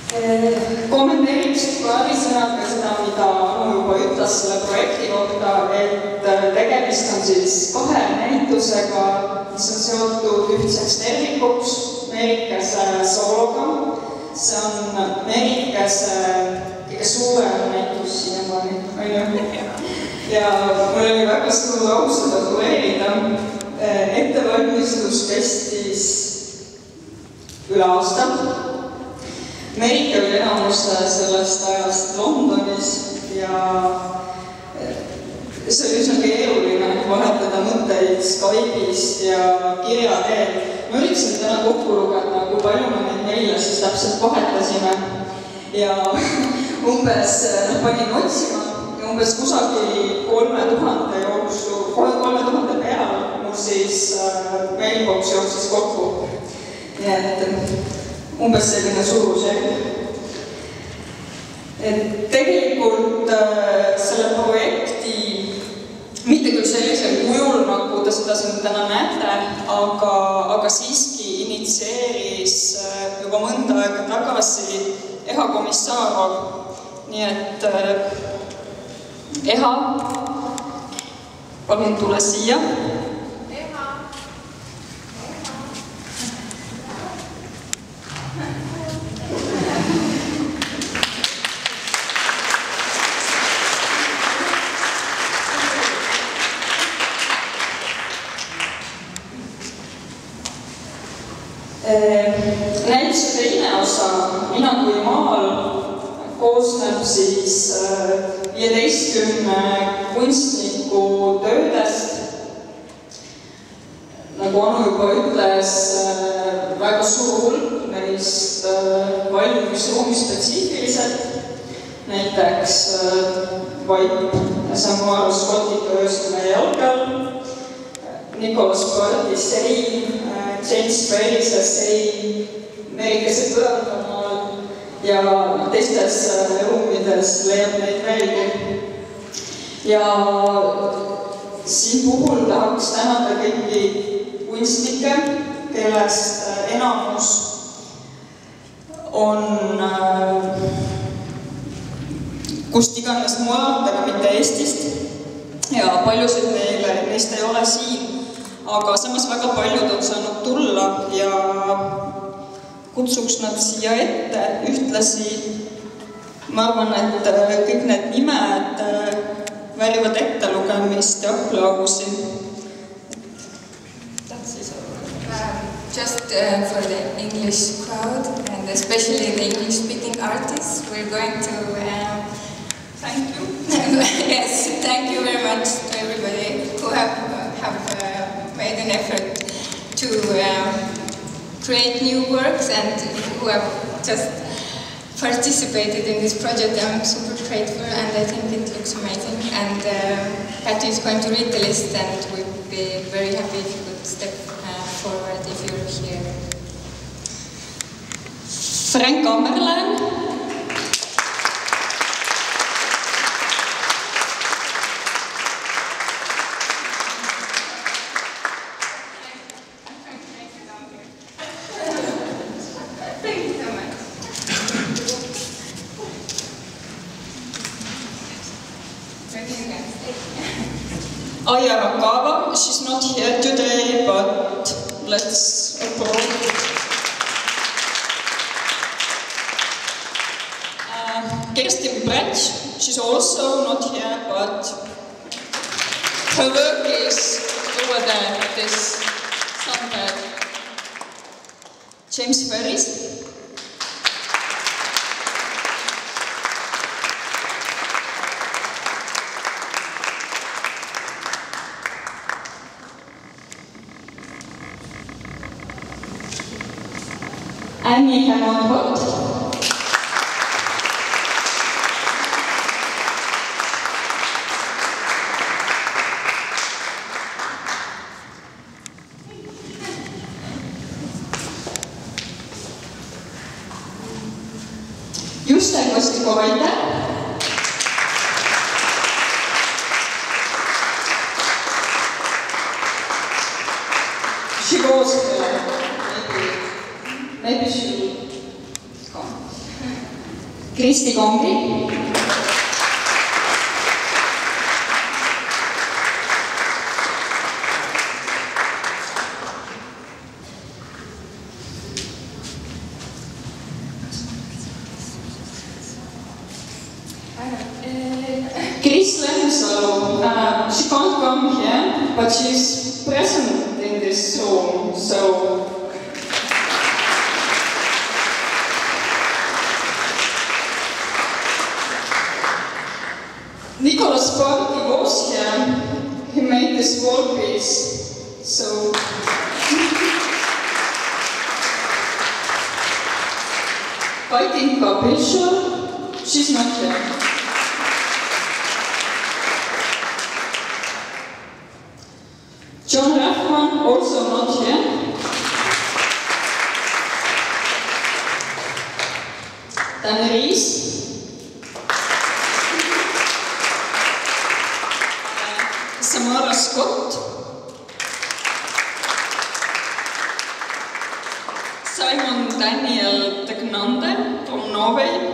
Kommenteeriks paari sõnaga seda, mida Anu juba ütles selle projekti kohta, et tegemist on siis kahe näitusega, mis on seotud ühtseks tervikuks Merikese soologa. See on Merikese kõige suurem näitus siiamaani, on ju? Ja mul oli väga suur au seda kureerida. Ettevalmistus kestis üle aasta. Merike oli enamus sellest ajast Londonis ja see oli üsna keeruline vahetada mõtteid Skype'ist ja kirja teel. Ma üritasin täna kokku lugeda, kui palju me neid meile siis täpselt vahetasime ja umbes panin otsima ja umbes kusagil 3000 jooksu, 3000 peal mul siis mailbox jooksis kokku. Nii et umbes selline suurusjärk. Tegelikult selle projekti, mitte küll sellisel kujul, nagu te seda siin täna näete, aga siiski initsieeris juba mõnda aega tagasi EHA komissar. Nii et EHA, palun tule siia. Näituse teine osa, Mina kui maal, koosneb siis 15 kunstniku töödest. Nagu Anu juba ütles, väga suur hulk neist valmis ruumispetsiifiliselt. Näiteks vaip Samuel Scotti töösime jalgal, Nicolas Bardi sein, James Ferrise sein, Merikese põrandamaal ja teistes ruumides leiab neid veelgi. Ja siin puhul tahaks tänada kõiki kunstnikke, kellest enamus on kust iganes mujalt, aga mitte Eestist. Ja paljusid neist ei ole siin. Aga samas väga paljud on saanud tulla ja kutsuks nad siia ette. Ühtlasi ma arvan, et kõik need nimed väärivad ettelugemist ja aplausi. Just for the English crowd and especially the English-speaking artists, we're going to thank you. Yes, thank you very much to everybody who have made an effort to create new works and who have just participated in this project. I'm super grateful and I think it looks amazing. And Patty is going to read the list and we'd be very happy if you could step forward if you're here. Frank Ammerlein. Aya Rakava, she's not here today, but let's applaud. Kerstin Brett, she's also not here, but her work is over there, this sunbed. James Ferris. Annie Hammond-Hott. Juste Kostikovaite. She goes there. Maybe she will come. Kristi Kongi. Kris Lemsalu, she can't come here, but she's present in this room, so Nicholas Party was here. He made this wall piece, so Kaitinka Pilsho, she's not here. John Raffman, also not here. Dan Ries. Samara Scott. Simon Daniel de Gnande from Norway.